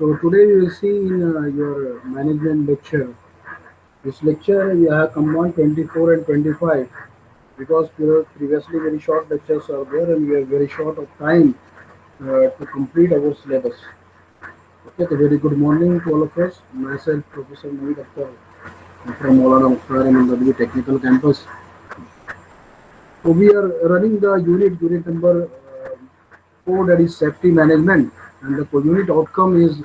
So today we will see in your management lecture. This lecture we have combined 24 and 25 because previously very short lectures are there and we are very short of time to complete our syllabus. Okay, so very good morning to all of us. Myself, Professor Mohit Akhtar from Maulana Mukhtar MW Technical Campus. So we are running the unit number 4, that is safety management, and the unit outcome is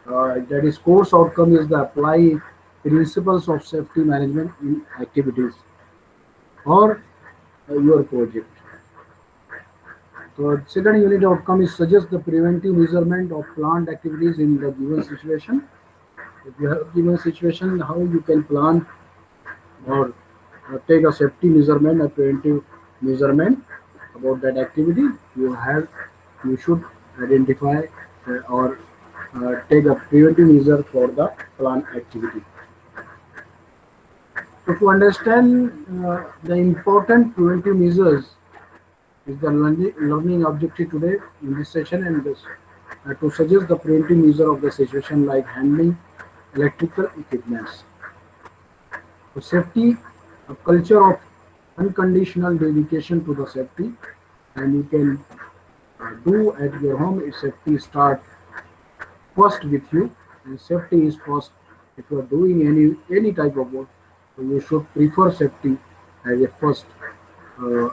that is course outcome is the apply principles of safety management in activities or your project. So second unit outcome is suggest the preventive measurement of plant activities in the given situation. If you have given situation, how you can plan or take a safety measurement, a preventive measurement about that activity. You should identify or take a preventive measure for the plant activity. So to understand the important preventive measures is the learning objective today in this session, and this, to suggest the preventive measure of the situation like handling electrical equipments. So safety, a culture of unconditional dedication to the safety, and you can do at your home. Safety start first with you, and safety is first. If you are doing any type of work, so you should prefer safety as a first. Uh,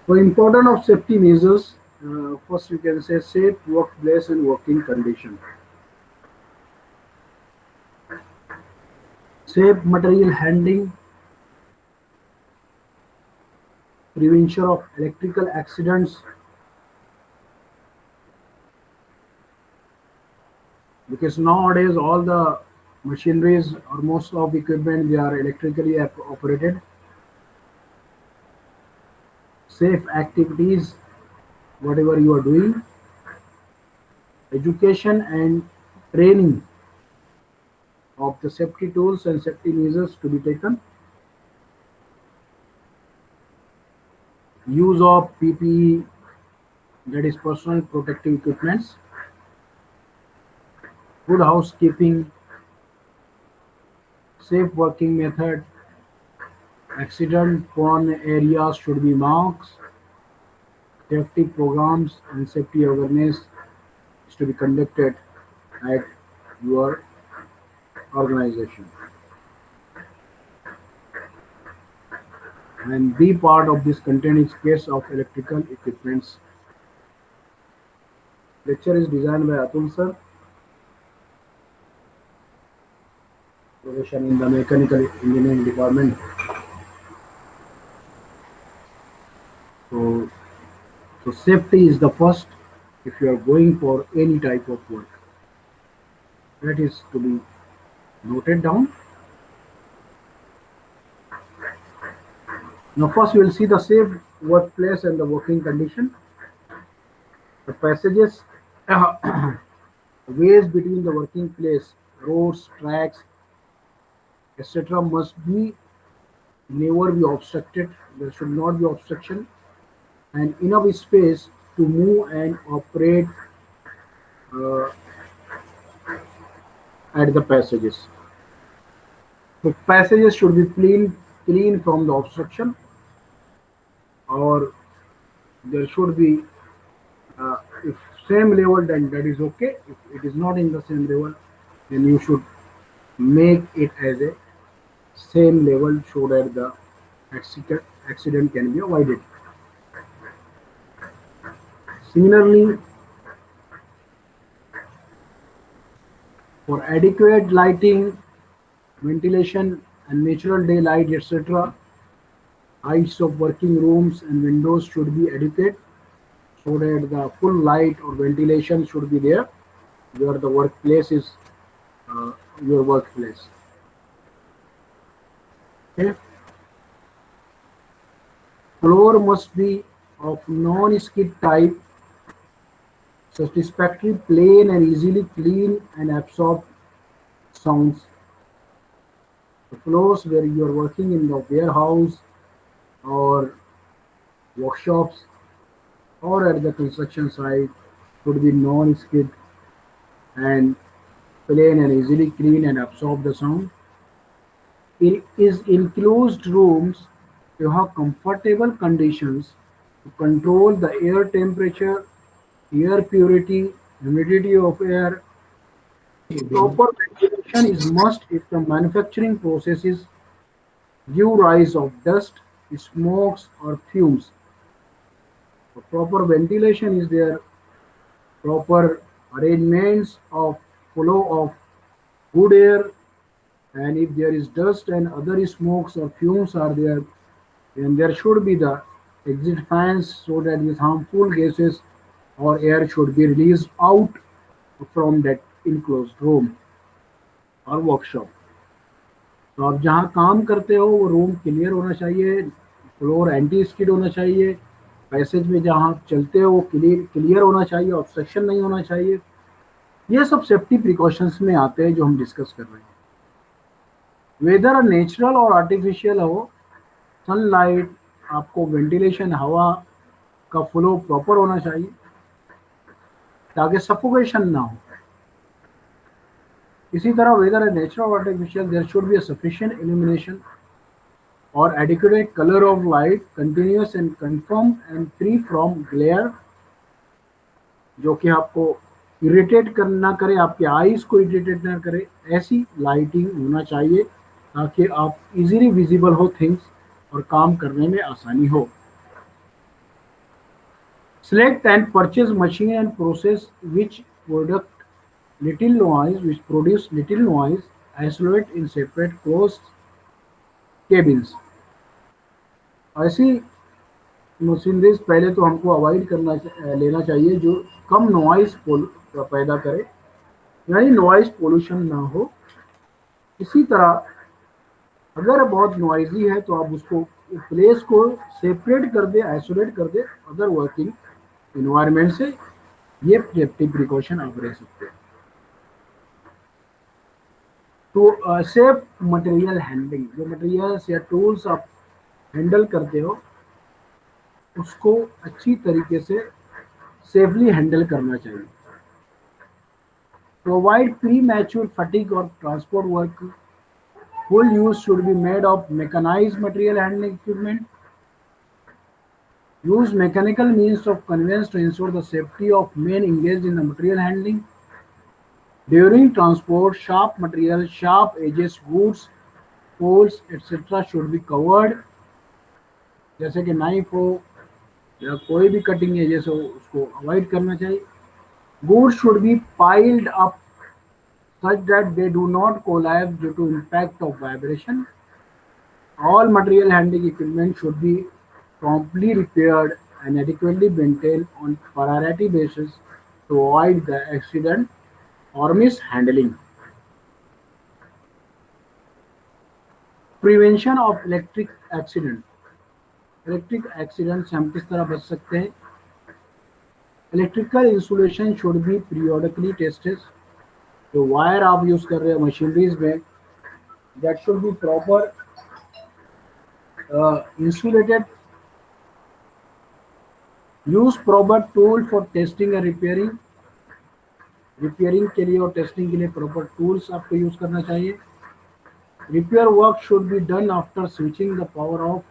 so important of safety measures. First, you can say safe workplace and working condition. Safe material handling, prevention of electrical accidents, because nowadays all the machineries or most of equipment they are electrically operated. Safe activities, whatever you are doing, education and training of the safety tools and safety measures to be taken, use of PPE, that is personal protective equipments, good housekeeping, safe working method, accident prone areas should be marked, safety programs and safety awareness is to be conducted at your organization, and be part of this content is case of electrical equipments. Lecture is designed by Atul sir, profession in the mechanical engineering department. So, so safety is the first if you are going for any type of work. That is to be noted down. Now first you will see the safe workplace and the working condition. The passages, ways between the working place, roads, tracks, etc. must be never be obstructed. There should not be obstruction and enough space to move and operate uh, at the passages. So passages should be clean from the obstruction, or there should be if same level, then that is okay. If it is not in the same level, then you should make it as a same level so that the accident can be avoided. Similarly, for adequate lighting, ventilation, and natural daylight, etc., heights of working rooms and windows should be adequate so that the full light or ventilation should be there where the workplace is uh, your workplace. Okay. Floor must be of non-skid type satisfactory, plain and easily clean and absorb sounds. The floors where you are working in the warehouse or workshops or at the construction site should be non-skid and plain and easily clean and absorb the sound. It is enclosed rooms to have comfortable conditions to control the air temperature, air purity, humidity of air. Proper ventilation is must if the manufacturing processes give rise of dust, smokes or fumes. So proper ventilation is there, proper arrangements of flow of good air, and if there is dust and other smokes or fumes are there, then there should be the exit fans so that these harmful gases or air should be released out from that enclosed room or workshop. तो आप जहाँ काम करते हो वो room clear होना चाहिए, floor anti skid होना चाहिए, पैसेज में जहाँ आप चलते हो वो क्लियर होना चाहिए, ऑब्स्ट्रक्शन नहीं होना चाहिए। ये सब सेफ्टी प्रिकॉशंस में आते हैं जो हम डिस्कस कर रहे हैं। वेदर नेचुरल और आर्टिफिशियल हो, सनलाइट, आपको वेंटिलेशन, हवा का फ्लो प्रॉपर होना चाहिए ताकि सफोकेशन ना हो। इसी तरह वेदर नेचुरल और artificial, there should be sufficient illumination और adequate colour of light, continuous and confirm and free from glare, जो कि आपको इरिटेट ना करे, आपके आईज को इरिटेट ना करे, ऐसी लाइटिंग होना चाहिए ताकि आप इजीली विजिबल हो थिंग्स और काम करने में आसानी हो। Select and purchase machine and process which produce little noise, isolate in separate closed cabins. ऐसी मशीनरीज पहले तो हमको अवॉइड करना लेना चाहिए जो कम नॉइज पैदा करे, यानी नॉइज पोल्यूशन ना हो। इसी तरह अगर बहुत नॉइजी है तो आप उसको प्लेस को सेपरेट कर दे, आइसोलेट कर दे अदर वर्किंग इन्वायरमेंट से। ये सेफ्टी प्रिकॉशन आप रह सकते हैं। तो सेफ मटेरियल हैंडलिंग, जो मटेरियल्स या टूल्स आप हैंडल करते हो उसको अच्छी तरीके से सेफली हैंडल करना चाहिए। प्रोवाइड प्री मैच्योर फटीग और transport work, full use should be made of mechanized material handling equipment. Use mechanical means of conveyance to ensure the safety of men engaged in the material handling. During transport, sharp material, sharp edges, goods, poles, etc. should be covered. जैसे कि knife हो या कोई भी cutting edges हो उसको avoid करना चाहिए। Goods should be piled up such that they do not collapse due to impact of vibration. All material handling equipment should be promptly repaired and adequately maintained on priority basis to avoid the accident or mishandling. Prevention of electric accident. Electric accident से हम किस तरह बच सकते हैं? Electrical insulation should be periodically tested. जो wire आप use कर रहे हो मशीनरीज में, that should be proper insulated. Use proper tool for testing and repairing. Repairing के लिए और टेस्टिंग के लिए प्रॉपर टूल्स आपको यूज करना चाहिए। Repair work should be done after switching the power of.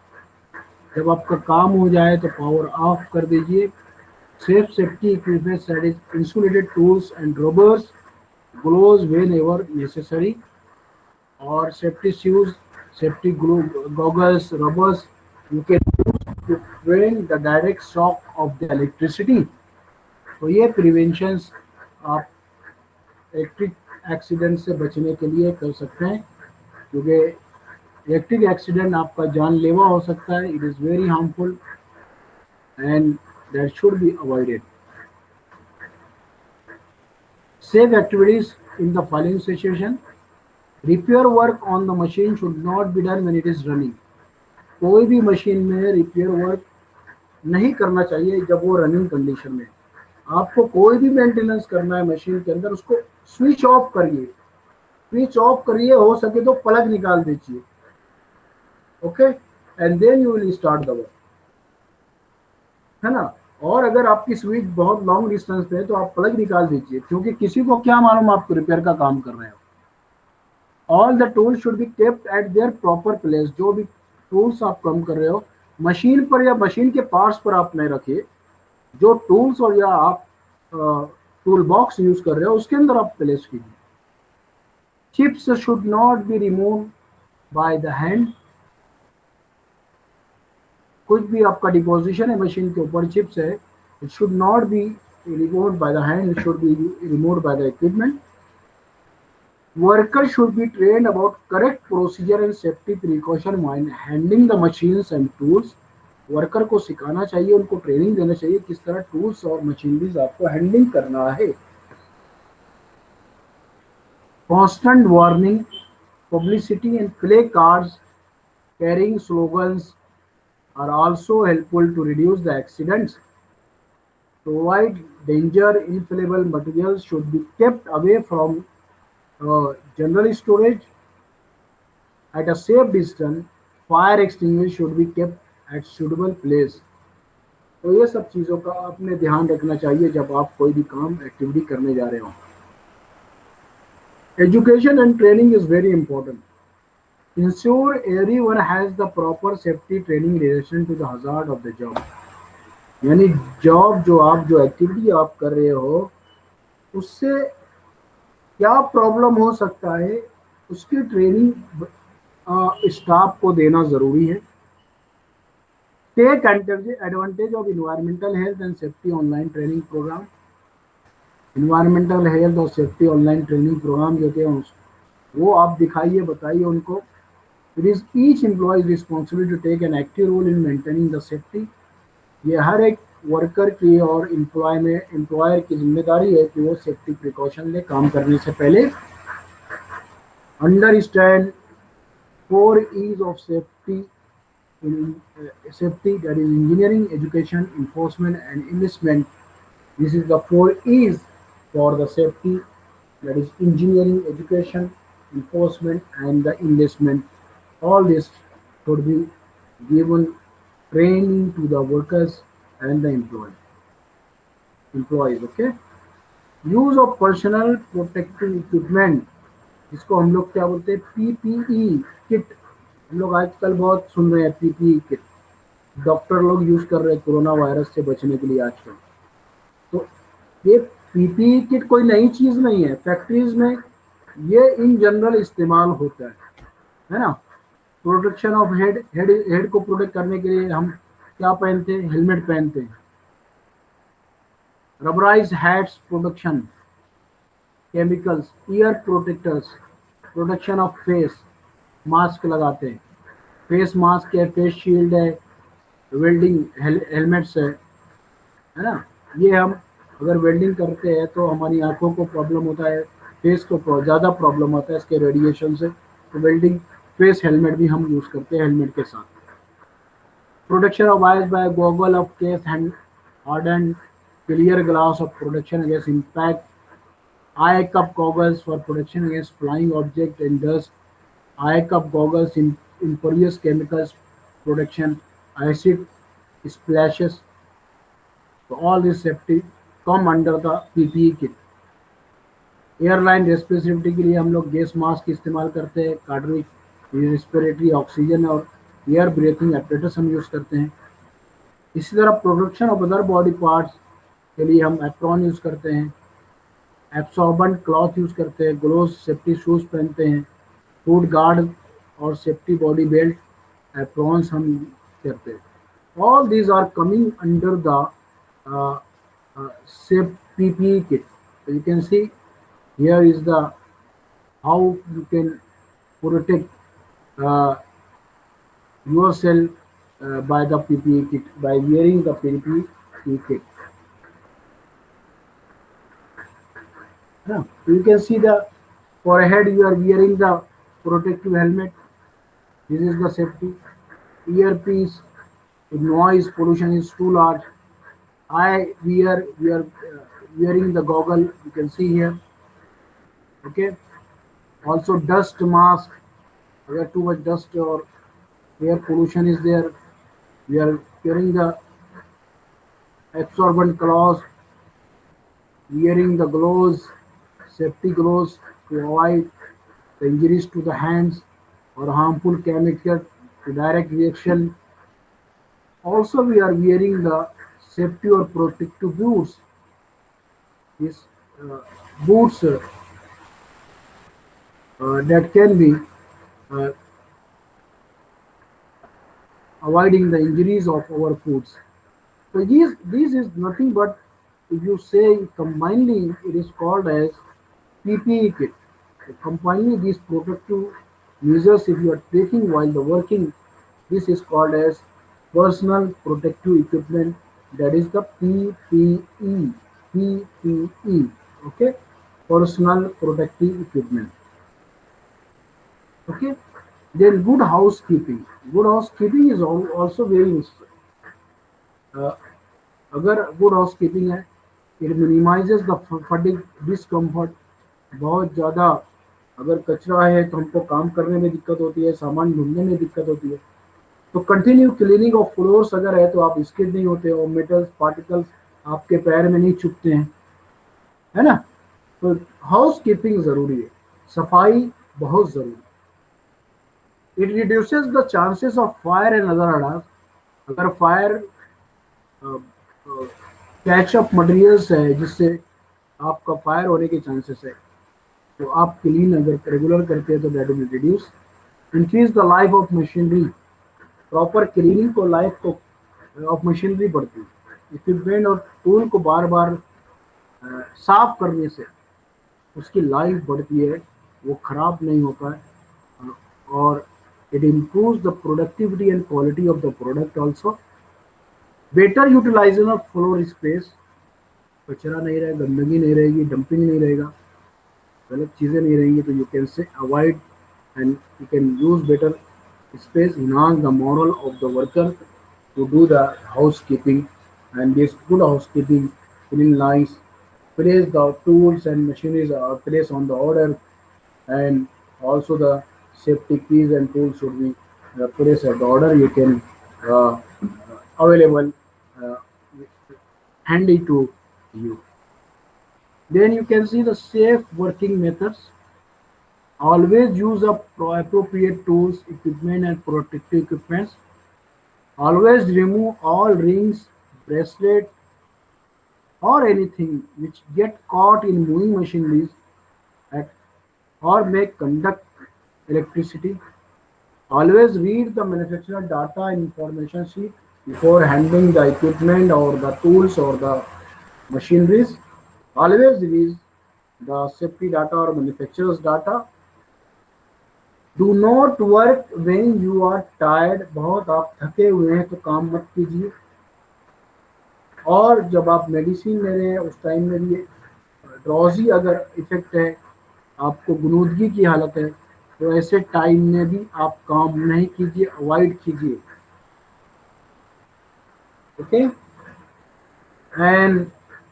जब आपका काम हो जाए तो पावर ऑफ कर दीजिए। Safe safety equipment that is insulated tools and rubbers, gloves whenever necessary, और safety shoes, safety goggles, rubbers you can use to prevent the direct shock of the electricity. तो ये preventions आप electric accident से बचने के लिए कर सकते हैं, क्योंकि इलेक्ट्रिक एक्सीडेंट आपका जानलेवा हो सकता है। It is very harmful and that should be avoided. Safe activities in the following situation. Repair work on the machine should not be done when it is running. कोई भी मशीन में repair work नहीं करना चाहिए जब वो running condition में। आपको कोई भी मेंटेनेंस करना है मशीन के अंदर, उसको स्विच ऑफ करिए, स्विच ऑफ करिए, हो सके तो प्लग निकाल दीजिए, okay, and then you will start the work, है ना। और अगर आपकी स्विच बहुत लॉन्ग डिस्टेंस पे है तो आप प्लग निकाल दीजिए, क्योंकि किसी को क्या मालूम आप रिपेयर का काम कर रहे हो। All the tools should be kept at there proper place. जो भी टूल्स आप काम कर रहे हो, मशीन पर या मशीन के पार्ट्स पर आप नहीं रखिए, जो टूल्स और या आप टूल बॉक्स यूज कर रहे हो उसके अंदर आप प्लेस कीजिए। Chips should not be remove by the hand. कुछ भी आपका डिपोजिशन है मशीन के ऊपर, चिप्स है, it should not be removed by the hand, it should be removed by the equipment. Workers should be trained about correct procedure and safety precaution while handling the machines and tools. Worker को सिखाना चाहिए, उनको training देना चाहिए किस तरह tools और machineries आपको हैंडलिंग करना है। Constant warning, publicity and play cards carrying slogans are also helpful to reduce the accidents. To avoid danger, inflammable materials should be kept away from general storage at a safe distance. Fire extinguisher should be kept at suitable place. तो ये सब चीज़ों का आपने ध्यान रखना चाहिए जब आप कोई भी काम एक्टिविटी करने जा रहे हो। Education and training is very important. Ensure everyone has the proper safety training relation to the hazard of the job. यानी जॉब जो एक्टिविटी आप कर रहे हो उससे क्या प्रॉब्लम हो सकता है, उसकी ट्रेनिंग स्टाफ को देना जरूरी है। Take advantage of environmental health and safety online training program। environmental health और safety online training program जो थे वो आप दिखाइए, बताइए उनको। It is each employee's responsibility to take an active role in maintaining the safety। ये हर एक वर्कर की और एम्प्लॉयर की जिम्मेदारी है कि वो सेफ्टी प्रिकॉशन ले काम करने से पहले। Understand 4 E's of safety in safety, that is engineering, education, enforcement and investment। This is the 4 E's for the safety, that is engineering, education, enforcement and the investment. All this should be given training to the workers and the employees, okay। Use of personal protective equipment, इसको हम लोग क्या बोलते हैं, PPE kit. हम लोग आजकल बहुत सुन रहे हैं पीपीई किट, डॉक्टर लोग यूज कर रहे हैं कोरोना वायरस से बचने के लिए आजकल। तो ये पीपीई किट कोई नई चीज नहीं है, फैक्ट्रीज में ये इन जनरल इस्तेमाल होता है ना। प्रोटेक्शन ऑफ हेड को प्रोटेक्ट करने के लिए हम क्या पहनते हैं, हेलमेट पहनते हैं। Rubberise hats protection, chemicals, year protectors, protection of face, mask लगाते हैं, फेस मास्क है, फेस शील्ड है, वेल्डिंग हेलमेट्स है ना। ये हम अगर वेल्डिंग करते हैं तो हमारी आंखों को प्रॉब्लम होता है, फेस को ज़्यादा प्रॉब्लम होता है इसके रेडिएशन से, तो वेल्डिंग फेस हेलमेट भी हम यूज़ करते हैं हेलमेट के साथ। Protection of eyes by goggle of case hand hardened clear glass of protection against impact, eye cup goggles for protection against flying objects and dust, eye cup goggles in impervious chemicals protection, acid splashes, so all this safety come under the PPE kit। Airline respiratory के लिए हम लोग gas mask इस्तेमाल करते हैं, cardiac respiratory oxygen और air breathing apparatus हम use करते हैं। इसी तरह protection of other body parts के लिए हम एप्रॉन यूज़ करते हैं, एब्सॉर्बेंट क्लॉथ यूज़ करते हैं, ग्लोव्स, सेफ्टी शूज़ पहनते हैं, फूड गार्ड और सेफ्टी बॉडी बेल्ट, एप्रॉन्स हम करते हैं। All these are coming under the safe PPE kit। So you can see here is the how you can protect uh, yourself by the PPE kit, by wearing the PPE kit। Yeah. You can see the forehead, you are wearing the protective helmet. This is the safety. Earpiece, if noise pollution is too large, eye wear, we are wearing the goggle, you can see here. Okay, also dust mask, where too much dust or air pollution is there, we are wearing the absorbent cloth, wearing the gloves, safety gloves to avoid the injuries to the hands or harmful chemical to direct reaction. Also, we are wearing the safety or protective boots. These uh, boots that can be uh, avoiding the injuries of our foods. So this is nothing but, if you say combinedly, it is called as PPE kit. So combining these protective measures, if you are taking while the working, this is called as personal protective equipment. That is the PPE. PPE. Okay, personal protective equipment. Okay. Then good housekeeping. Good housekeeping is also very uh, अगर good housekeeping है, it minimises the fatigue discomfort. बहुत ज़्यादा अगर कचरा है तो हमको काम करने में दिक्कत होती है, सामान ढूंढने में दिक्कत होती है। तो कंटिन्यू क्लीनिंग ऑफ फ्लोर्स अगर है तो आप स्किड नहीं होते और मेटल्स पार्टिकल्स आपके पैर में नहीं चुभते हैं, है ना। तो हाउस कीपिंग ज़रूरी है, सफाई बहुत ज़रूरी है। It reduces the chances of fire and other ADAS. अगर फायर कैचअप मटेरियल्स है जिससे आपका फायर होने के चांसेस है, तो आप क्लीन अगर रेगुलर करते हैं तो that will reduce. Increase the life of machinery. Proper cleaning को लाइफ को ऑफ मशीनरी बढ़ती है। इक्विपमेंट और टूल को बार बार साफ करने से उसकी लाइफ बढ़ती है, वो खराब नहीं होता है। और it improves the productivity and quality of the product also. Better utilization of floor space. कचरा नहीं रहेगा, गंदगी नहीं रहेगी, डंपिंग नहीं रहेगा, गलत चीज़ें नहीं रहेंगी, तो you can say avoid and you can use better space, enhance the moral of the worker to do the housekeeping. And this good housekeeping clean lines, place the tools and machineries are placed on the order, and also the safety keys and tools should be placed at the order. You can uh, available uh, handy to you. Then you can see the safe working methods. Always use appropriate tools, equipment, and protective equipment. Always remove all rings, bracelet, or anything which get caught in moving machineries at, or may conduct electricity. Always read the manufacturer data and information sheet before handling the equipment or the tools or the machineries. Always read the safety data or manufacturer's data. Do not work when you are tired. बहुत आप थके हुए हैं तो काम मत कीजिए। और जब आप मेडिसिन ले रहे हैं उस टाइम में भी ड्रॉजी अगर इफेक्ट है, आपको गुनूदगी की हालत है, तो ऐसे टाइम में भी आप काम नहीं कीजिए, अवॉइड कीजिए। Okay. And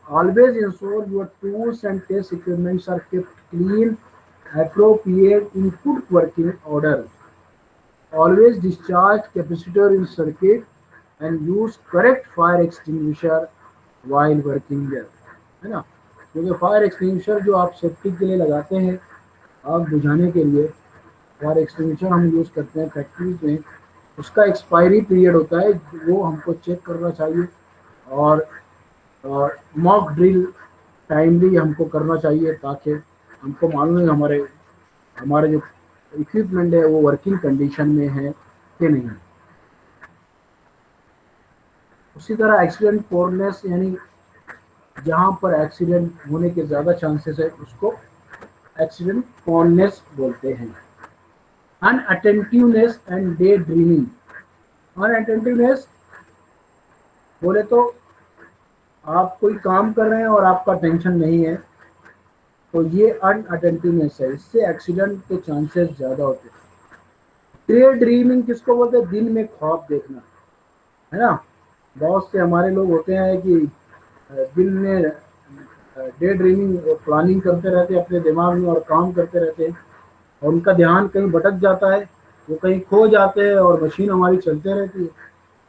always ensure your tools and test equipments are kept clean, appropriate in good working order. Always discharge capacitor in circuit and use correct fire extinguisher while working there, है ना। क्योंकि fire extinguisher जो आप safety के लिए लगाते हैं, आग बुझाने के लिए फायर एक्सटिंग्विशर हम यूज़ करते हैं फैक्ट्रीज में, उसका एक्सपायरी पीरियड होता है, वो हमको चेक करना चाहिए। और मॉक ड्रिल टाइमली हमको करना चाहिए ताकि हमको मालूम है हमारे हमारे जो इक्विपमेंट है वो वर्किंग कंडीशन में है कि नहीं। उसी तरह एक्सीडेंट प्रोननेस, यानी जहाँ पर एक्सीडेंट होने के ज़्यादा चांसेस है उसको एक्सीडेंट प्रोननेस बोलते हैं। अनअटेंटिवनेस एंड डे ड्रीमिंग। अनअटेंटिवनेस बोले तो आप कोई काम कर रहे हैं और आपका टेंशन नहीं है, तो ये अनअटेंटिवनेस है, इससे एक्सीडेंट के चांसेस ज़्यादा होते हैं। डे ड्रीमिंग किसको बोलते हैं? दिन में ख्वाब देखना, है ना। बहुत से हमारे लोग होते हैं कि दिन में डे ड्रीमिंग और प्लानिंग करते रहते हैं अपने दिमाग में और काम करते रहते हैं, और उनका ध्यान कहीं भटक जाता है, वो कहीं खो जाते हैं और मशीन हमारी चलते रहती है।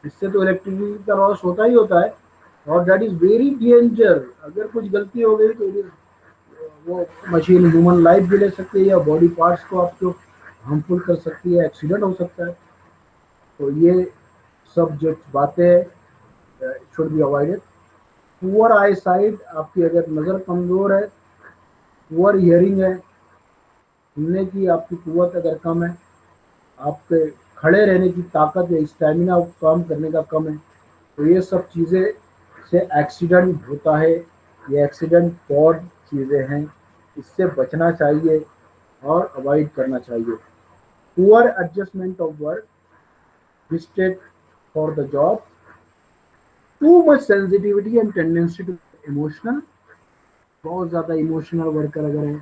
इससे तो इलेक्ट्रिसिटी का लॉस होता ही होता है, और दैट इज़ वेरी डेंजर। अगर कुछ गलती हो गई तो वो मशीन ह्यूमन लाइफ भी ले सकती है या बॉडी पार्ट्स को आपको हार्मफुल कर सकती है, एक्सीडेंट हो सकता है। तो ये सब जो बातें should be avoided. Poor I site, आपकी अगर नज़र कमज़ोर है, पुअर हियरिंग है, सुनने की आपकी कुवत अगर कम है, आपके खड़े रहने की ताकत या स्टैमिना काम करने का कम है, तो ये सब चीज़ें से एक्सीडेंट होता है। ये एक्सीडेंट कॉज चीज़ें हैं, इससे बचना चाहिए और अवॉइड करना चाहिए। Poor adjustment of work, mistake for the job, too much sensitivity and tendency to emotional, बहुत ज़्यादा इमोशनल वर्कर अगर है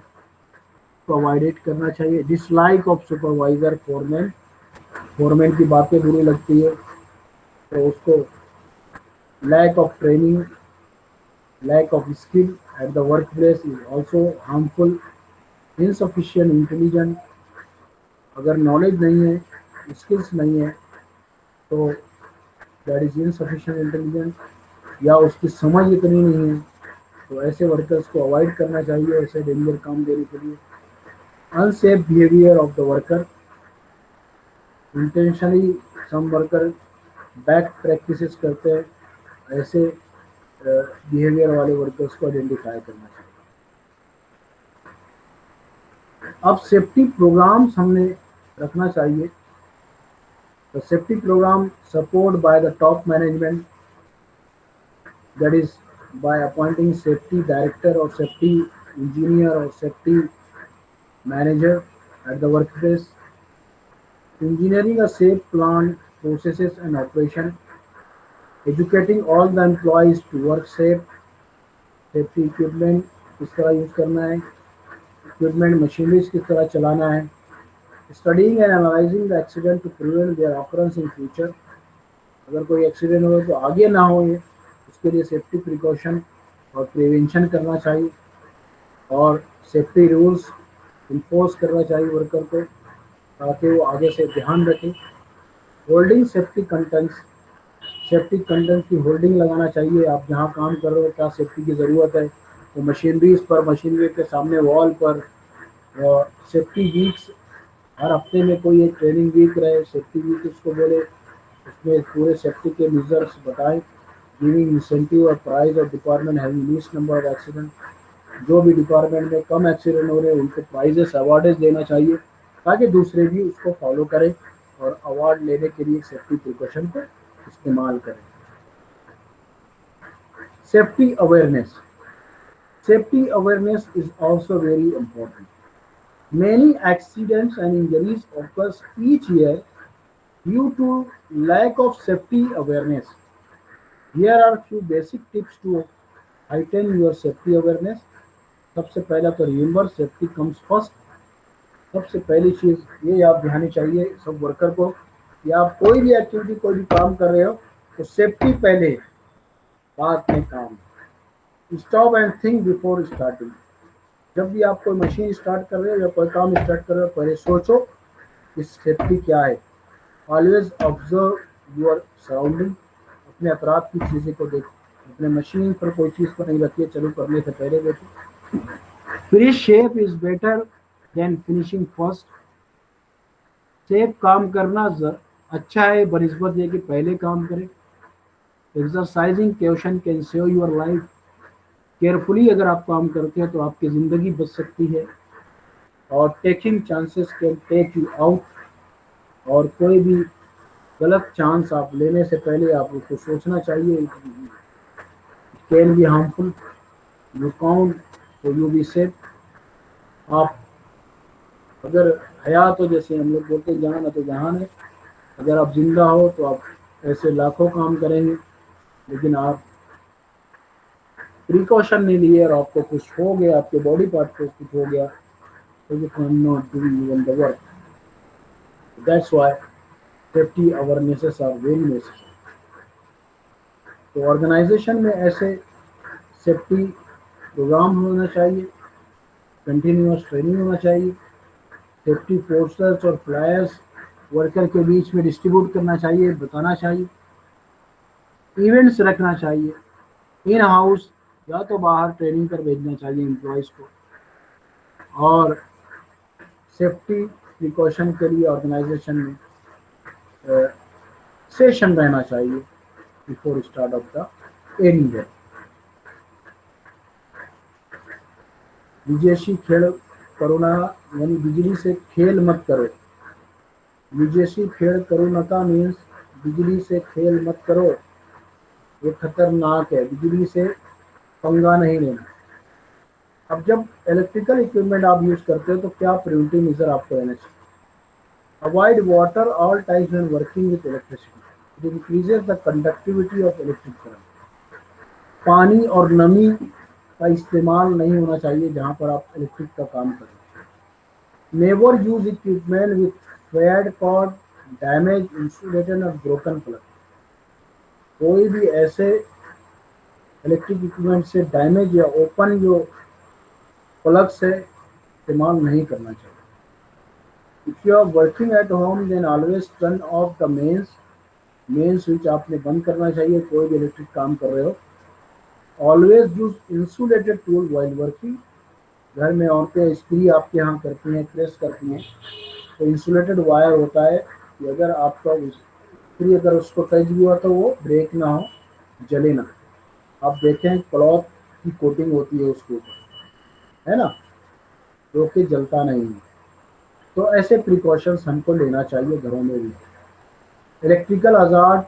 तो अवॉइडेड करना चाहिए। Dislike of supervisor, foreman, foreman की बातें बुरी लगती है तो उसको lack of training, lack of skill at the workplace is also harmful. Insufficient intelligence, अगर नॉलेज नहीं है, स्किल्स नहीं है, तो दैट इज इनसफिशिएंट इंटेलिजेंस, या उसकी समझ इतनी नहीं है, तो ऐसे वर्कर्स को अवॉइड करना चाहिए ऐसे डेंजर काम देने के लिए। Unsafe behaviour of the worker, intentionally some worker bad practices करते हैं, ऐसे बिहेवियर वाले वर्कर्स को आइडेंटिफाई करना चाहिए। अब सेफ्टी प्रोग्राम्स हमने रखना चाहिए। The safety program supported by the top management, that is by appointing safety director or safety engineer or safety manager at the workplace, engineering a safe plan, processes and operation, educating all the employees to work safe, safety equipment किस तरह use करना है, equipment machineries किस तरह चलाना है, studying and analyzing the accident to prevent their occurrence in future, अगर कोई एक्सीडेंट हो तो आगे ना हो ये, उसके लिए सेफ्टी प्रिकॉशन और प्रिवेंशन करना चाहिए, और सेफ्टी रूल्स इम्पोज करना चाहिए वर्कर को ताकि वो आगे से ध्यान रखें। Holding safety contents, safety content की होल्डिंग लगाना चाहिए। आप जहाँ काम कर रहे हो क्या सेफ्टी की ज़रूरत है, तो मशीनरीज पर, मशीनरी के सामने वॉल पर सेफ्टी वीक्स, हर हफ्ते में कोई एक ट्रेनिंग वीक रहे, सेफ्टी वीक उसको बोले, उसमें पूरे सेफ्टी के मेजर्स बताएं, गिविंग इंसेंटिव और प्राइज और department having least number of accident, जो भी डिपार्टमेंट में कम एक्सीडेंट हो रहे हैं उनको प्राइजेस अवार्डेज देना चाहिए ताकि दूसरे भी उसको फॉलो करें और अवार्ड लेने के लिए सेफ्टी प्रिकॉशन को इस्तेमाल करें। Safety awareness, safety awareness is also very important. Many accidents and injuries occurs each year due to lack of safety awareness. Here are few basic tips to heighten your safety awareness. सबसे पहला तो remember safety comes first. सबसे पहली चीज़ ये याद दिलानी चाहिए सब worker को कि आप कोई भी एक्टिविटी, कोई भी काम कर रहे हो तो सेफ्टी पहले, बाद में काम। Stop and think before starting, जब भी आप कोई मशीन स्टार्ट कर रहे हो या कोई काम स्टार्ट कर रहे हो पहले सोचो कि सेफ्टी क्या है। ऑलवेज ऑब्जर्व योर सराउंडिंग, अपने अतराफ की चीज़ें को देखो, अपने मशीन पर कोई चीज़ को नहीं रखिए चालू करने से पहले देखो। Free shape is better than finishing first, safe काम करना अच्छा है बनिस्बत ये कि पहले काम करें। Exercising question can save your life, carefully अगर आप काम करते हैं तो आपकी ज़िंदगी बच सकती है। और taking chances can take you out, और कोई भी गलत चांस आप लेने से पहले आप उसको सोचना चाहिए, can be harmful, you count तो यू बी सेफ। आप अगर हयात हो, जैसे हम लोग बोलते हैं जहान है तो जहान है, अगर आप जिंदा हो तो आप ऐसे लाखों काम करेंगे, लेकिन आप प्रिकॉशन नहीं लिए और आपको कुछ हो गया, आपके बॉडी पार्ट को कुछ हो गया, तो you can not do even the work. That's why safety awarenesses are very necessary. तो ऑर्गेनाइजेशन में ऐसे सेफ्टी प्रोग्राम होना चाहिए, कंटिन्यूअस ट्रेनिंग होना चाहिए, सेफ्टी पोस्टर्स और फ्लायर्स वर्कर के बीच में डिस्ट्रीब्यूट करना चाहिए, बताना चाहिए, इवेंट्स रखना चाहिए, इन हाउस या तो बाहर ट्रेनिंग पर भेजना चाहिए एम्प्लॉयज़ को, और सेफ्टी प्रिकॉशन के लिए ऑर्गेनाइजेशन में सेशन रहना चाहिए before start of the any day. विदेशी खेल करो ना, यानी बिजली से खेल मत करो। विदेशी खेल करो नका मीन्स बिजली से खेल मत करो, ये खतरनाक है, बिजली से पंगा नहीं लेना। अब जब इलेक्ट्रिकल इक्विपमेंट आप यूज करते हो तो क्या प्रिवेंटिव मेजर आपको लेना चाहिए? Avoid water all times when working with electricity, it increases the conductivity of electric current. पानी और नमी का इस्तेमाल नहीं होना चाहिए जहां पर आप इलेक्ट्रिक का काम करें। Never use equipment with frayed cord, damage insulated और ब्रोकन प्लग। कोई भी ऐसे इलेक्ट्रिक इक्विपमेंट से डैमेज या ओपन जो प्लग से इस्तेमाल नहीं करना चाहिए। If you are working at home then always turn off the main switch आपने बंद करना चाहिए कोई भी इलेक्ट्रिक काम कर रहे हो। Always use insulated tool while working. घर में औरतें इस्त्री आपके यहाँ करती हैं, प्रेस करती हैं, तो इंसुलेटेड वायर होता है कि अगर आपका इस्त्री अगर उसको टच भी हुआ तो वो ब्रेक ना हो, जले ना। आप देखें क्लॉथ की कोटिंग होती है उसके ऊपर, है ना, जो कि जलता नहीं है। तो ऐसे प्रिकॉशंस हमको लेना चाहिए घरों में भी। Electrical hazard,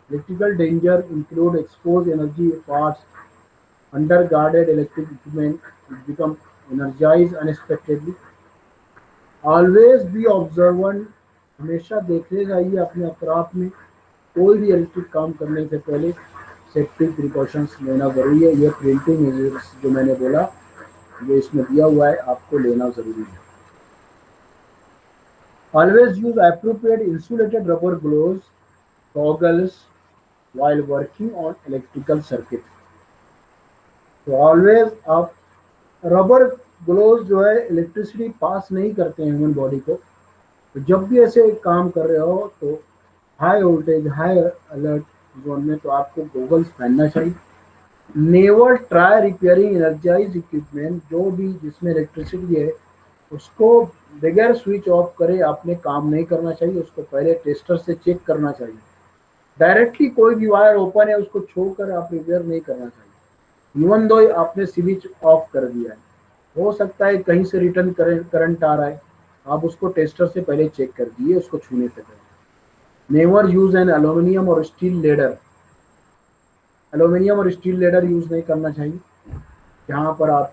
electrical danger include expose energy parts, under guarded electric equipment become energized unexpectedly. Always be observant, हमेशा देखते जाइए अपने अतराफ में, कोई भी इलेक्ट्रिक काम करने से पहले सेफ्टी प्रिकॉशंस लेना ज़रूरी है। ये प्रिंटिंग मेजर्स जो मैंने बोला, ये इसमें दिया हुआ है, आपको लेना ज़रूरी है। Always use appropriate insulated rubber gloves, goggles while working on electrical circuit। तो ऑलवेज आप रबर ग्लोव्स जो है इलेक्ट्रिसिटी पास नहीं करते हैं ह्यूमन बॉडी को, तो जब भी ऐसे काम कर रहे हो तो high voltage high alert zone में तो आपको गॉगल्स पहनना चाहिए। Never try repairing energize equipment, जो भी जिसमें इलेक्ट्रिसिटी है उसको बगैर स्विच ऑफ करे आपने काम नहीं करना चाहिए, उसको पहले टेस्टर से चेक करना चाहिए। डायरेक्टली कोई भी वायर ओपन है उसको छोड़कर आप रिपेयर नहीं करना चाहिए, इवन दो आपने स्विच ऑफ कर दिया है, हो सकता है कहीं से रिटर्न करंट आ रहा है, आप उसको टेस्टर से पहले चेक कर दिए उसको छूने से पहले। नेवर यूज एन एल्यूमिनियम और स्टील लेडर, एल्यूमिनियम और स्टील लेडर यूज नहीं करना चाहिए। जहाँ पर आप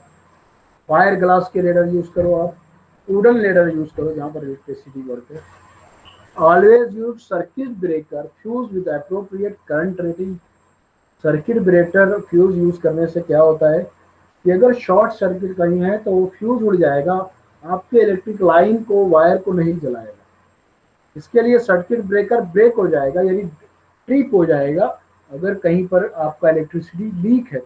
फायर ग्लास के लेडर यूज करो, आप वुडन लेडर यूज करो जहाँ पर इलेक्ट्रिसिटी वर्क है। Always use circuit breaker fuse with appropriate current rating. Circuit breaker fuse use करने से क्या होता है कि अगर शॉर्ट सर्किट कहीं है तो वो फ्यूज उड़ जाएगा, आपके इलेक्ट्रिक लाइन को वायर को नहीं जलाएगा। इसके लिए सर्किट ब्रेकर ब्रेक हो जाएगा, यानी ट्रिप हो जाएगा अगर कहीं पर आपका इलेक्ट्रिसिटी लीक है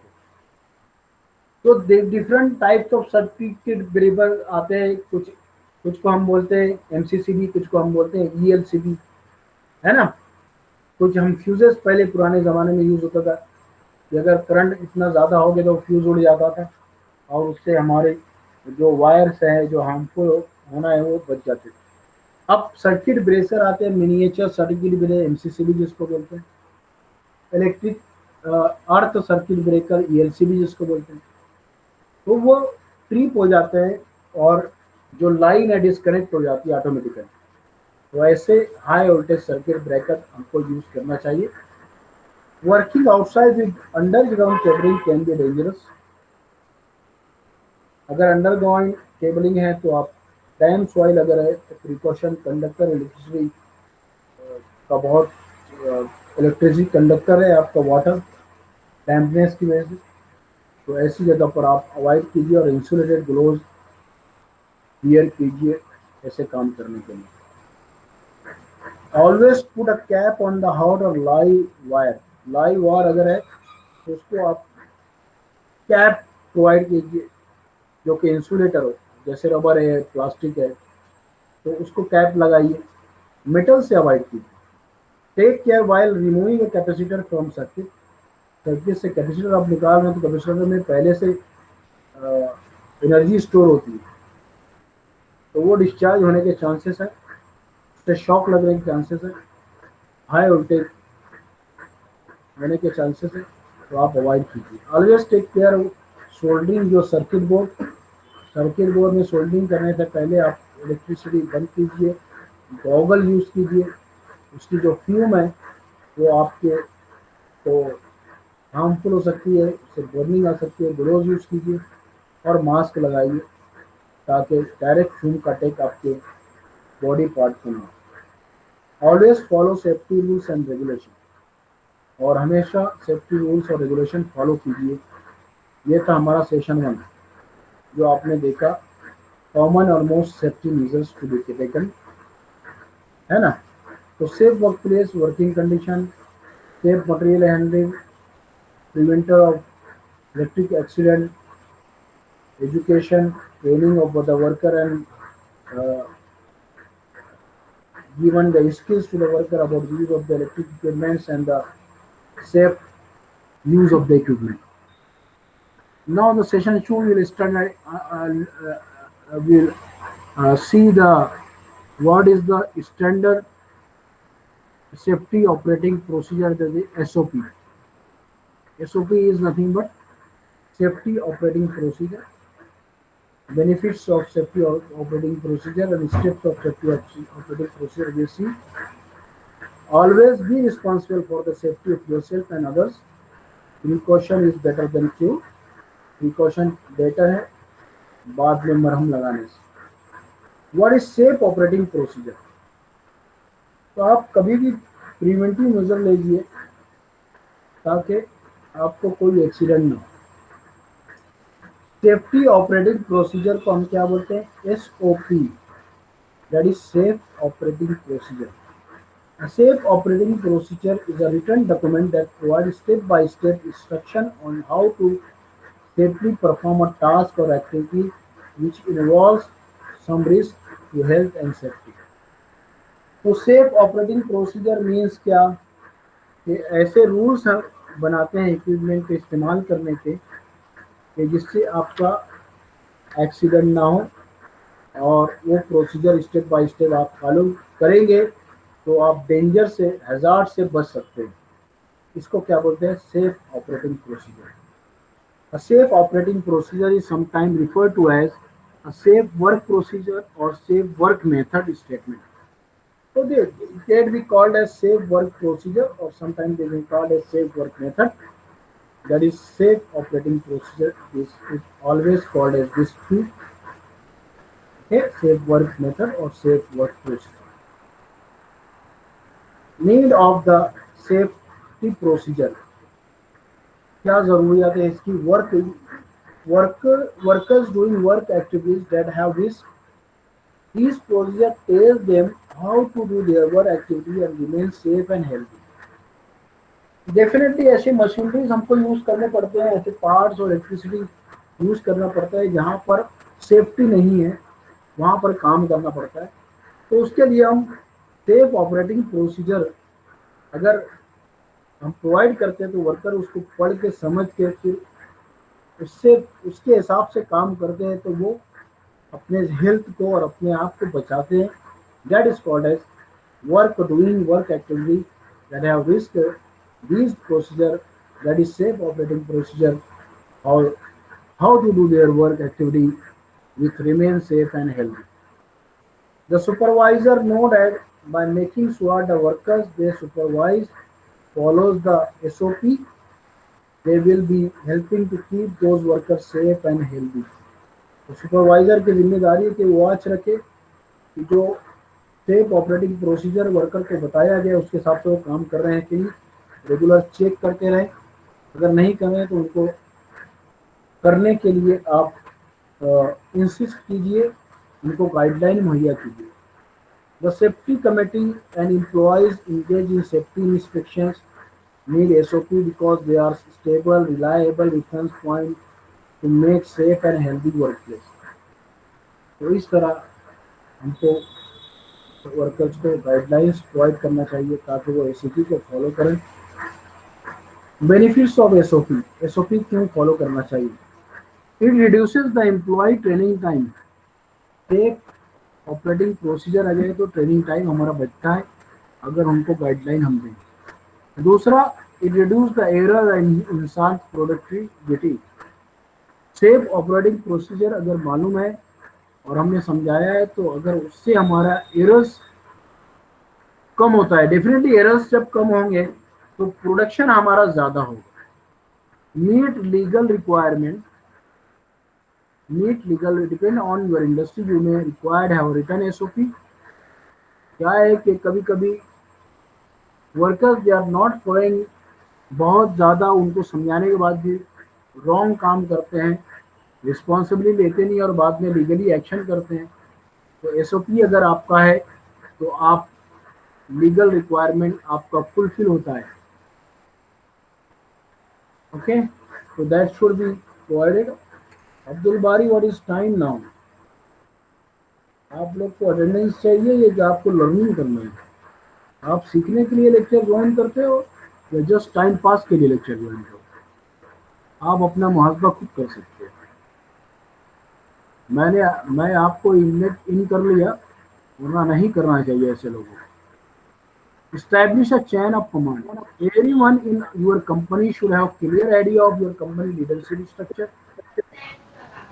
तो different types of circuit breaker आते हैं, कुछ कुछ को हम बोलते हैं एमसीसीबी, कुछ को हम बोलते हैं ईएलसीबी, है ना। कुछ हम फ्यूजेस पहले पुराने ज़माने में यूज़ होता था कि अगर करंट इतना ज़्यादा हो गया तो फ्यूज़ उड़ जाता था और उससे हमारे जो वायर्स है जो हार्मफुल होना है वो बच जाते थे। अब सर्किट ब्रेकर आते हैं, मिनिएचर सर्किट ब्रेकर एमसीसीबी जिसको बोलते हैं, इलेक्ट्रिक अर्थ सर्किट ब्रेकर ईएलसीबी जिसको बोलते हैं, तो वो ट्रिप हो जाते हैं और जो लाइन है डिस्कनेक्ट हो जाती है ऑटोमेटिकली। तो ऐसे हाई वोल्टेज सर्किट ब्रेकर हमको यूज करना चाहिए। Working outside with underground cabling can be dangerous. अगर अंडरग्राउंड केबलिंग है तो आप डैम सॉइल अगर है तो प्रिकॉशन, कंडक्टर इलेक्ट्रिसिटी का बहुत इलेक्ट्रिसिटी कंडक्टर है आपका वाटर डैम्पनेस की वजह से, तो ऐसी जगह पर आप अवॉइड कीजिए और इंसुलेटेड ग्लोव्स वियर कीजिए ऐसे काम करने के लिए। Always put a cap on the hot और लाइव वायर। लाइव वायर अगर है तो उसको आप कैप प्रोवाइड कीजिए जो कि इंसुलेटर हो, जैसे रबर है, प्लास्टिक है, तो उसको कैप लगाइए। मेटल से अवॉइड कीजिए। Take care while removing a capacitor from circuit. Circuit से कैपेसिटर आप निकाल रहे हैं तो कैपेसिटर में पहले से एनर्जी स्टोर होती है, तो वो डिस्चार्ज होने के चांसेस है, उससे शॉक लगने के चांसेस है, हाई वोल्टेज होने के चांसेस है, तो आप अवॉइड कीजिए। ऑलवेज टेक केयर सोल्डरिंग जो सर्किट बोर्ड। सर्किट बोर्ड में सोल्डरिंग करने से पहले आप इलेक्ट्रिसिटी बंद कीजिए, गॉगल यूज़ कीजिए। उसकी जो फ्यूम है वो आपके तो हार्मफुल हो सकती है, उससे बर्निंग आ सकती है। ग्लोव यूज़ कीजिए और मास्क लगाइए ताकि डायरेक्ट फ्यूम का अटैक आपके बॉडी पार्ट को ना हो। Always follow safety rules and regulation. और हमेशा सेफ्टी रूल्स और रेगुलेशन फॉलो कीजिए। ये था हमारा सेशन 1 जो आपने देखा, कॉमन और most safety measures to be taken, है ना। तो safe work place, working condition, safe material handling, prevention of electric accident, education, training of the worker, and uh, given the skills to the worker about the use of the electric equipments and the safe use of the equipment. Now the session 2 will start. Will see the what is the standard safety operating procedure, the SOP. SOP is nothing but safety operating procedure, benefits of safety operating procedure, and steps of safety operating procedure. We see always be responsible for the safety of yourself and others. Precaution is better than cure. Precaution better है बाद में मरहम लगाने से। What is safe operating procedure? तो आप कभी भी प्रिवेंटिव मेजर लीजिए ताकि आपको कोई एक्सीडेंट ना हो। सेफ्टी ऑपरेटिंग प्रोसीजर को हम क्या बोलते हैं? SOP, that is safe operating procedure. A safe operating procedure is a written document that provides step-by-step instruction on how to safely perform a task or activity which involves some risk to health and safety. तो safe operating procedure means क्या कि ऐसे rules हम बनाते हैं equipment के इस्तेमाल करने के कि जिससे आपका एक्सीडेंट ना हो, और वो प्रोसीजर स्टेप बाय स्टेप आप फॉलो करेंगे तो आप डेंजर से, हैजार्ड से बच सकते हैं। इसको क्या बोलते हैं? Safe operating procedure. A safe operating procedure is sometimes referred to as a safe work procedure or safe work method statement. So they can be called as safe work procedure, or sometimes they may be called as safe work method. That is safe operating procedure. This is always called as this two. Okay, safe work method or safe work procedure. Need of the safety procedure. क्या जरूरियात है इसकी? workers doing work activities that have risk. These procedures tells them how to do their work activity and remain safe and healthy. Definitely ऐसे machineries हमको use करने पड़ते हैं, ऐसे पार्ट्स और इलेक्ट्रिसिटी यूज करना पड़ता है जहाँ पर सेफ्टी नहीं है, वहाँ पर काम करना पड़ता है। तो उसके लिए हम सेफ ऑपरेटिंग प्रोसीजर अगर हम प्रोवाइड करते हैं तो वर्कर उसको पढ़ के समझ के फिर उससे उसके हिसाब से काम करते हैं तो वो अपने हेल्थ को और अपने आप को बचाते हैं। That is called as work doing work activity that have risk. These procedure, that is safe operating procedure, or how to do their work activity with remain safe and healthy. The supervisor know that by making sure the workers they supervise follows the SOP, they will be helping to keep those workers safe and healthy. तो supervisor की जिम्मेदारी है कि वो watch रखे कि जो safe operating procedure worker को बताया गया उसके हिसाब से वो काम कर रहे हैं कि नहीं, रेगुलर चेक करते रहें। अगर नहीं कर रहे हैं तो उनको करने के लिए आप इंसिस्ट कीजिए, उनको गाइडलाइन मुहैया कीजिए। The safety committee and employees engage in safety inspections need SOP because they are stable, reliable reference point to make safe and healthy work place. तो इस तरह हमको वर्कर्स को गाइडलाइंस प्रोवाइड करना चाहिए ताकि वो एसओपी को फॉलो करें। बेनिफिट्स ऑफ एसओपी, एसओपी क्यों फॉलो करना चाहिए? It reduces the employee training time. एक ऑपरेटिंग प्रोसीजर आ जाए तो ट्रेनिंग टाइम हमारा बचता है अगर उनको गाइडलाइन हम दें। दूसरा, it reduce the error and इंसान प्रोडक्टिविटी। सेफ ऑपरेटिंग प्रोसीजर अगर मालूम है और हमने समझाया है तो अगर उससे हमारा एरर्स कम होता है, डेफिनेटली एरर्स जब कम होंगे तो प्रोडक्शन हमारा ज़्यादा होगा। Meet legal requirement, meet legal depend on your industry you may required have written SOP. क्या है कि कभी कभी workers they are not following, बहुत ज़्यादा उनको समझाने के बाद भी रॉन्ग काम करते हैं, रिस्पॉन्सिबिलिटी लेते नहीं और बाद में लीगली एक्शन करते हैं। तो एसओपी अगर आपका है तो आप लीगल रिक्वायरमेंट आपका फुलफिल होता है। ओके, तो that should be provided. Abdul बारी, व्हाट इज टाइम नाउ? आप लोग को अटेंडेंस चाहिए या कि आपको लर्निंग करना है? आप सीखने के लिए लेक्चर ज्वाइन करते हो या जस्ट टाइम पास के लिए लेक्चर ज्वाइन करते हो? आप अपना मुहासबा खुद कर सकते हो। मैं आपको इनलेट इन कर लिया, वरना नहीं करना चाहिए ऐसे लोगों को। Establish a chain of command. Everyone in your company should have clear idea of your company leadership structure.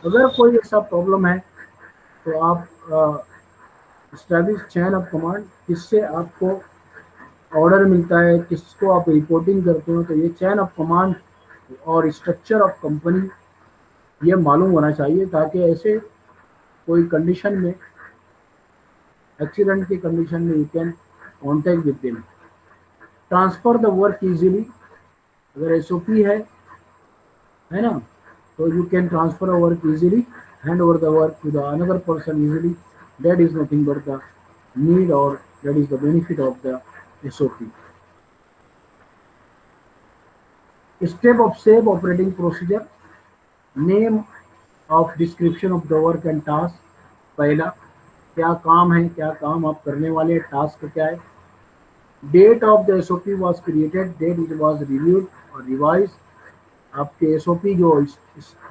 अगर कोई ऐसा प्रॉब्लम है तो आप स्टैब्लिश चैन ऑफ कमांड, किससे आपको ऑर्डर मिलता है, किसको आप रिपोर्टिंग करते हो, तो ये चैन ऑफ कमांड और स्ट्रक्चर ऑफ कंपनी ये मालूम होना चाहिए ताकि ऐसे कोई कंडीशन में, एक्सीडेंट की कंडीशन में you can contact with them. Transfer the work easily, अगर एसओपी है ना, so you can transfer a work easily, hand over the work to the another person easily. That is nothing but the need, or that is the benefit of the SOP. Step of safe operating procedure, name of description of the work and task। पहला, क्या काम है, क्या काम आप करने वाले, task क्या है। Date of the SOP was created, date it was reviewed और रिवाइज। आपके एसओपी जो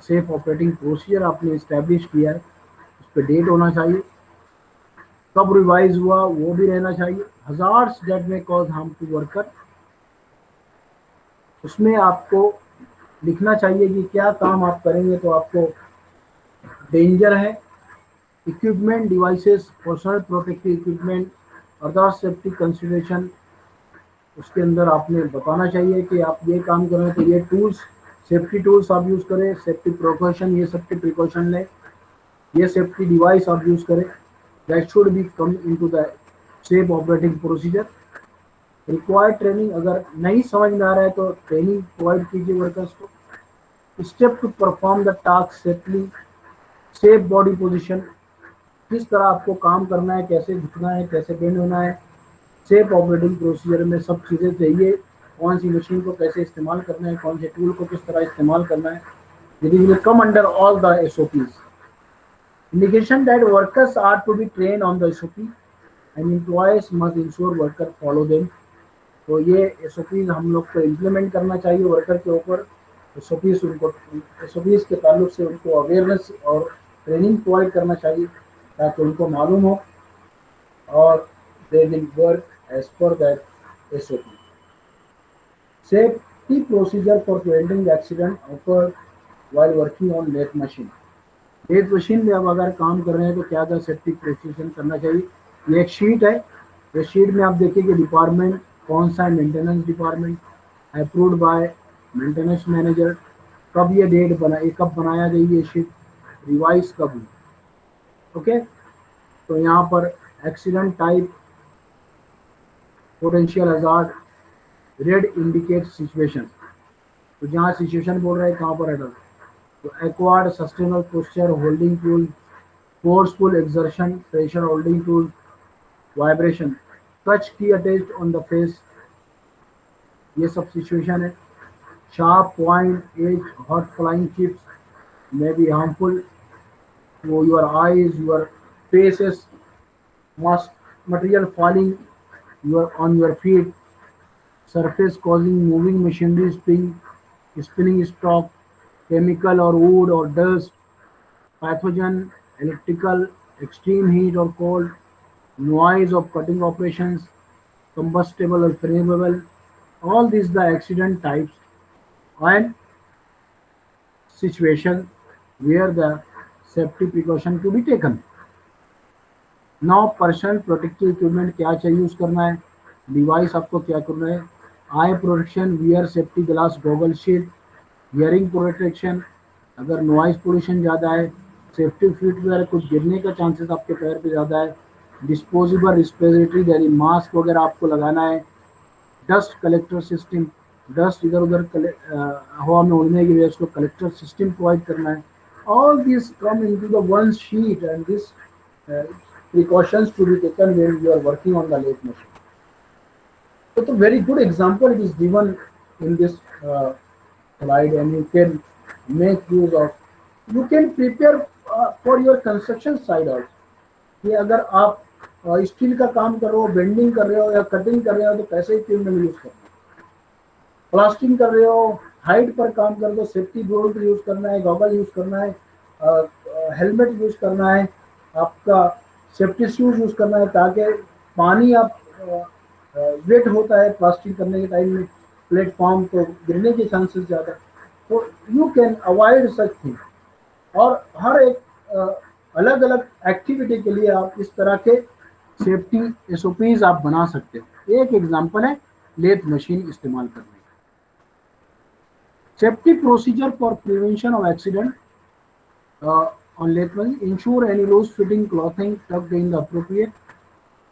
सेफ ऑपरेटिंग प्रोसीजर आपने इस्टेब्लिश किया है उस पर डेट होना चाहिए, कब रिवाइज हुआ वो भी रहना चाहिए। Hazards that may cause harm to worker, उसमें आपको लिखना चाहिए कि क्या काम आप करेंगे तो आपको डेंजर है। Equipment, devices, personal protective equipment, other safety consideration, उसके अंदर आपने बताना चाहिए कि आप ये काम कर रहे हैं तो ये टूल्स, सेफ्टी टूल्स आप यूज़ करें, सेफ्टी प्रिकॉशन, ये सेफ्टी प्रिकॉशन लें, ये सेफ्टी डिवाइस आप यूज़ करें। That should be come into the safe operating procedure. Required training, अगर नहीं समझ में आ रहा है तो ट्रेनिंग प्रोवाइड कीजिए वर्कर्स को। Step to perform the task safely, safe body position, किस तरह आपको काम करना है, कैसे झुकना है, कैसे बेंड होना है। सेफ ऑपरेटिंग प्रोसीजर में सब चीज़ें चाहिए, कौन सी मशीन को कैसे इस्तेमाल करना है, कौन से टूल को किस तरह इस्तेमाल करना है। यदि will come under all the SOPs. Indication that workers are to be train on the SOP and employees must ensure worker follow them. तो ये एसओपीज हम लोग को इम्प्लीमेंट करना चाहिए वर्कर के ऊपर। एसओपीज उनको, एसओपीज के ताल्लुक से उनको अवेयरनेस और ट्रेनिंग प्रोवाइड करना चाहिए ताकि उनको मालूम हो और they will work as per that SOP. Safety procedure for preventing accident occur while working on lathe machine. Lathe machine में अब अगर काम कर रहे हैं तो क्या क्या सेफ्टी प्रिकॉशन करना चाहिए। ये एक शीट है, ये शीट में आप देखिए कि डिपार्टमेंट कौन सा है, maintenance department, approved by maintenance manager, कब ये डेट बना, ये कब बनाया गई ये शीट, रिवाइज कब हुई। ओके, तो यहाँ पर accident type, potential hazard, red indicate situation, तो जहाँ सिचुएशन बोल रहे हैं कहाँ पर है। तो awkward sustainable posture, holding tool, forceful exertion, pressure holding tool, vibration, touch की अटैच्ड ऑन द फेस, ये सब सिचुएशन है। Sharp point, edge, hot flying chips, may be harmful to your eyes, your faces, must material falling on your feet, surface causing moving machinery spinning stock, chemical or wood or dust, pathogen, electrical, extreme heat or cold, noise of cutting operations, combustible or flammable. All these the accident types and situation where the safety precaution to be taken. Now personal protective equipment क्या चाहिए use करना है, device आपको क्या करना है, आई protection, wear safety glass, goggle sheet, hearing protection, अगर noise pollution ज़्यादा है, सेफ्टी फिट वगैरह कुछ गिरने का चांसेस आपके पैर पे ज़्यादा है, डिस्पोजेबल रिस्पिरेटरी यानी मास्क वगैरह आपको लगाना है, डस्ट कलेक्टर सिस्टम, डस्ट इधर उधर हवा में उड़ने की वजह से कलेक्टर सिस्टम प्रोवाइड करना है. All these come into the one sheet, and this uh, precautions to be taken when you are working on the lathe machine. So, it's a very good example it is given in this slide, and you can make use of. You can prepare for your construction side also. कि अगर आप steel का काम कर रहे हो, bending कर रहे हो या कटिंग कर रहे हो तो कैसे इक्विपमेंट यूज करना है, प्लास्टिंग कर रहे हो, हाइट पर काम कर रहे हो, सेफ्टी बेल्ट यूज करना है, गॉगल यूज करना है, हेलमेट यूज करना है, आपका सेफ्टी शूज यूज करना है ताकि पानी आप वेट होता है प्लास्टिंग करने के टाइम में प्लेटफॉर्म तो गिरने के चांसेस ज़्यादा, तो you can avoid such thing. और हर एक अलग अलग एक्टिविटी के लिए आप इस तरह के सेफ्टी एसओपीज आप बना सकते हो. एक एग्जांपल है लेथ मशीन इस्तेमाल करने का. Safety procedure for prevention of accident on lathe machine, ensure any loose fitting clothing tucked in the appropriate.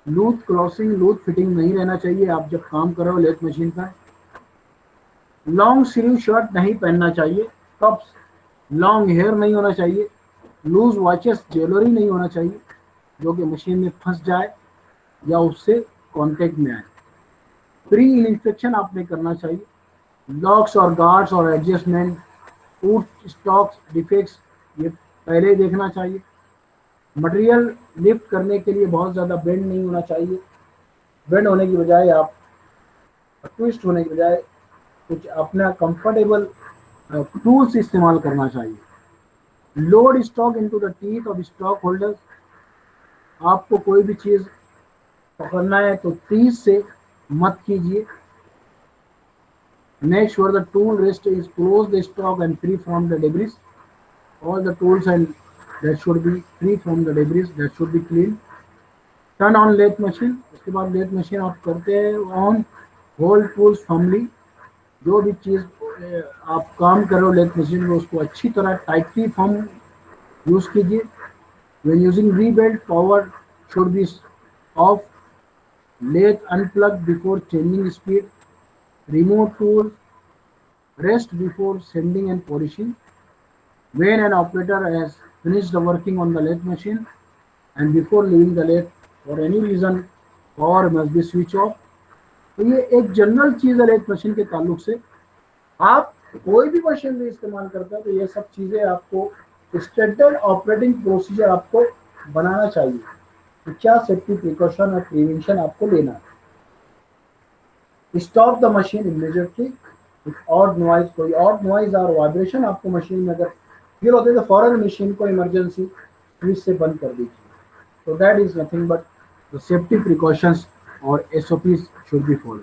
Loose clothing loose fitting नहीं रहना चाहिए आप जब काम कर रहे हो लेथ मशीन का. लॉन्ग स्लीव शर्ट नहीं पहनना चाहिए. कप्स, लॉन्ग हेयर नहीं होना चाहिए. लूज वॉचेस, ज्वेलरी नहीं होना चाहिए जो कि मशीन में फंस जाए या उससे कांटेक्ट में आए. प्री इंस्पेक्शन आपने करना चाहिए. लॉक्स और गार्ड्स और एडजस्टमेंट, फूट स्टॉक्स डिफेक्ट्स ये पहले ही देखना चाहिए. मटेरियल लिफ्ट करने के लिए बहुत ज़्यादा बेंड नहीं होना चाहिए. बेंड होने की बजाय आप ट्विस्ट होने की बजाय कुछ अपना कंफर्टेबल टूल्स इस्तेमाल करना चाहिए. Load stock into the teeth of stock holders, आपको कोई भी चीज़ पकड़ना है तो टीथ से मत कीजिए. Make sure the tool rest is close the stock and free from the debris. All the tools and that should be free from the debris, that should be clean. Turn on lathe machine. उसके बाद lathe machine आप करते हैं on, hold tools firmly. जो भी चीज़ आप काम कर रहे हो लेथ मशीन में उसको अच्छी तरह टाइटली फर्म यूज कीजिए. When using rebuild, power should be off. Lathe unplugged before changing speed. Remove tool. Rest before sanding and polishing. When an operator has finished the working on the lathe machine and before leaving the lathe, for any reason, power must be switched off. तो ये एक general चीज़ है lathe machine के ताल्लुक से. आप कोई भी मशीन भी इस्तेमाल करते हैं तो ये सब चीज़ें आपको स्टैंडर्ड ऑपरेटिंग प्रोसीजर आपको बनाना चाहिए कि क्या सेफ्टी प्रिकॉशन और प्रिवेंशन आपको लेना है. Stop the machine immediately with odd noise. कोई ऑड नॉइज और वाइब्रेशन आपको मशीन में अगर फील होते हैं तो फौरन मशीन को इमरजेंसी स्विच से बंद कर दीजिए. तो that is nothing but the safety precautions और एसओपीज शुड बी फॉलो.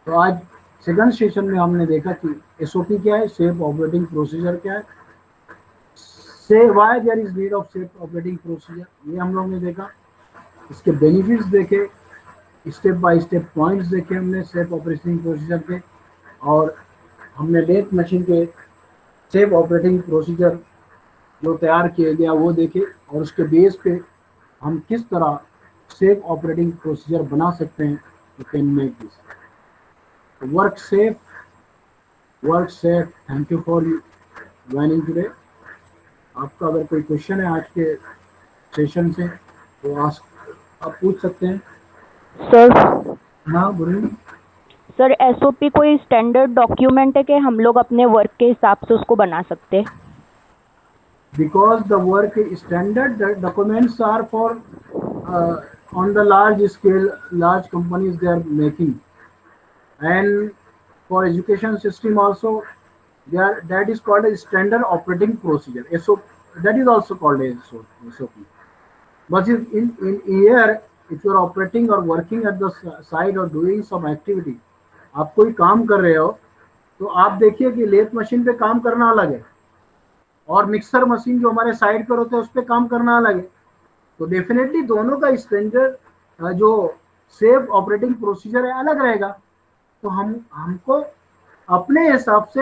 तो आज सेकंड सेशन में हमने देखा कि एसओपी क्या है, सेफ ऑपरेटिंग प्रोसीजर क्या है, so why there is need of safe operating procedure ये हम लोग ने देखा. इसके बेनिफिट्स देखे, स्टेप बाय स्टेप पॉइंट्स देखे हमने सेफ ऑपरेटिंग प्रोसीजर के, और हमने लेथ मशीन के सेफ ऑपरेटिंग प्रोसीजर जो तैयार किए गया वो देखे, और उसके बेस पे हम किस तरह सेफ ऑपरेटिंग प्रोसीजर बना सकते हैं. You can make this work safe. Work safe. Thank you for joining today. आपका अगर कोई क्वेश्चन है आज के सेशन से तो आप पूछ सकते हैं. सर हाँ बोलिए. सर एसओपी कोई स्टैंडर्ड डॉक्यूमेंट है कि हम लोग अपने वर्क के हिसाब से उसको बना सकते हैं? because the work standard, the documents are for on the large scale, large companies they are making. And for education system also, there that is called a standard operating procedure, SOP. That is also called a SOP. But in here, if you are operating or working at the side or doing some activity, आप कोई काम कर रहे हो, तो आप देखिए कि लेथ मशीन पे काम करना अलग है और मिक्सर मशीन जो हमारे साइड पर होते हैं उस पर काम करना अलग है। तो डेफिनेटली दोनों का स्टैंडर्ड जो सेफ ऑपरेटिंग प्रोसीजर है अलग रहेगा। तो हमको अपने हिसाब से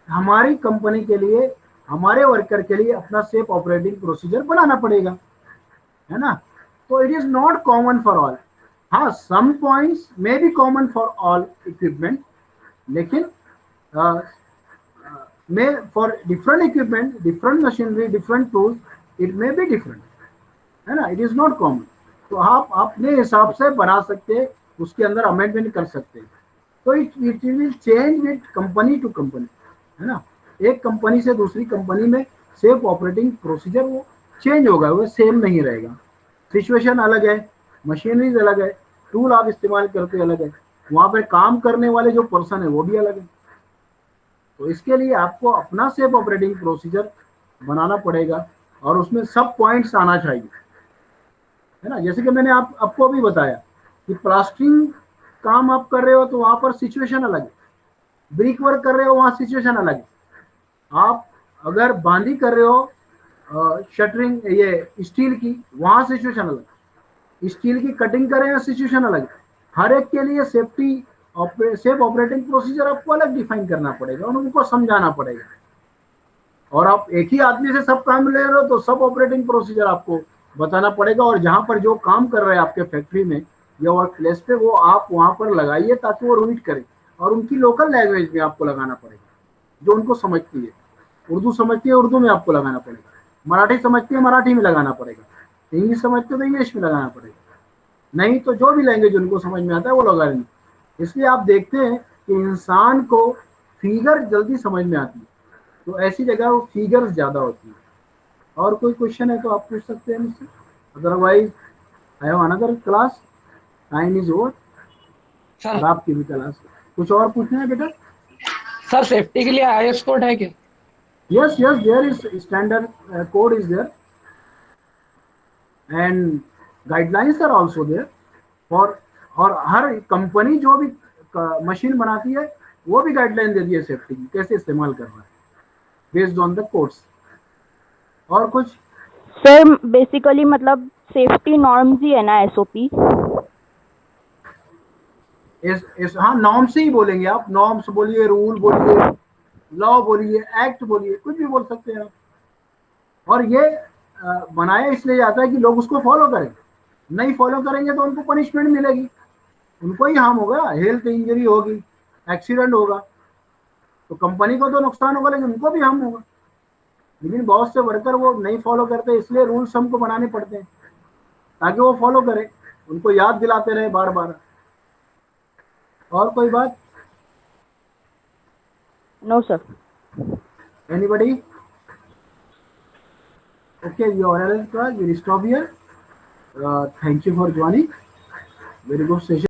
हमारी कंपनी के लिए, हमारे वर्कर के लिए अपना सेफ ऑपरेटिंग प्रोसीजर बनाना पड़ेगा, है ना। तो it is not common for all. हाँ, some points may be common for all equipment, लेकिन may for different equipment, different machinery, different tools it may be different, है ना। It is not common. तो आप अपने हिसाब से बना सकते हैं, उसके अंदर अमेंडमेंट कर सकते हैं। तो it will change with company to company, है ना। एक कंपनी से दूसरी कंपनी में सेफ ऑपरेटिंग प्रोसीजर वो चेंज होगा, वो सेम नहीं रहेगा। सिचुएशन अलग है, मशीनरीज अलग है, टूल आप इस्तेमाल करते अलग है, वहां पर काम करने वाले जो पर्सन है वो भी अलग है। तो इसके लिए आपको अपना सेफ ऑपरेटिंग प्रोसीजर बनाना पड़ेगा और उसमें सब पॉइंट्स आना चाहिए, है ना। जैसे कि मैंने आपको अभी बताया कि प्लास्टरिंग काम आप कर रहे हो तो वहां पर सिचुएशन अलग है, ब्रिक वर्क कर रहे हो वहां सिचुएशन अलग है, आप अगर बांदी कर रहे हो शटरिंग ये स्टील की, वहां सिचुएशन अलग, स्टील की कटिंग कर रहे हैं सिचुएशन अलग। हर एक के लिए सेफ ऑपरेटिंग प्रोसीजर आपको अलग डिफाइन करना पड़ेगा और उनको समझाना पड़ेगा। और आप एक ही आदमी से सब काम ले रहे हो तो सब ऑपरेटिंग प्रोसीजर आपको बताना पड़ेगा। और जहां पर जो काम कर रहे हैं आपके फैक्ट्री में या वर्क प्लेस पे, वो आप वहां पर लगाइए ताकि वो रीड करे, और उनकी लोकल लैंग्वेज में आपको लगाना पड़ेगा जो उनको समझती है। उर्दू समझती है, उर्दू में आपको लगाना पड़ेगा। मराठी समझती है, मराठी में लगाना पड़ेगा। इंग्लिश समझते हो तो इंग्लिश में लगाना पड़ेगा। नहीं तो जो भी लैंग्वेज उनको समझ में आता है वो लगा लेंगे। इसलिए आप देखते हैं कि इंसान को फिगर जल्दी समझ में आती है, तो ऐसी जगह वो फिगर्स ज्यादा होती है। और कोई क्वेश्चन है तो आप पूछ सकते हैं मुझसे, otherwise I have another class, time is over. और सर आपकी भी क्लास, कुछ और पूछना है बेटा? सर सेफ्टी के लिए आईएस कोड है क्या? Yes yes, there is standard code is there and guidelines are also there for. और हर कंपनी जो भी मशीन बनाती है वो भी गाइडलाइन देती है सेफ्टी की, कैसे इस्तेमाल करना है, बेस्ड ऑन द कोड्स। और कुछ? सर बेसिकली मतलब सेफ्टी नॉर्म्स ही है ना एसओपी? हाँ, नॉर्म्स ही बोलेंगे आप, नॉर्म्स बोलिए, रूल बोलिए, लॉ बोलिए, एक्ट बोलिए, कुछ भी बोल सकते हैं आप। और ये बनाया इसलिए जाता है कि लोग उसको फॉलो करें। नहीं फॉलो करेंगे तो उनको पनिशमेंट मिलेगी, उनको ही हार्म होगा, हेल्थ इंजरी होगी, एक्सीडेंट होगा। तो कंपनी को तो नुकसान होगा लेकिन उनको भी हार्म होगा। लेकिन बहुत से वर्कर वो नहीं फॉलो करते, इसलिए रूल्स हमको बनाने पड़ते हैं ताकि वो फॉलो करें, उनको याद दिलाते रहे बार बार। और कोई बात? No sir. Anybody? Okay, we are, we stop here. Thank you for joining. Very good session.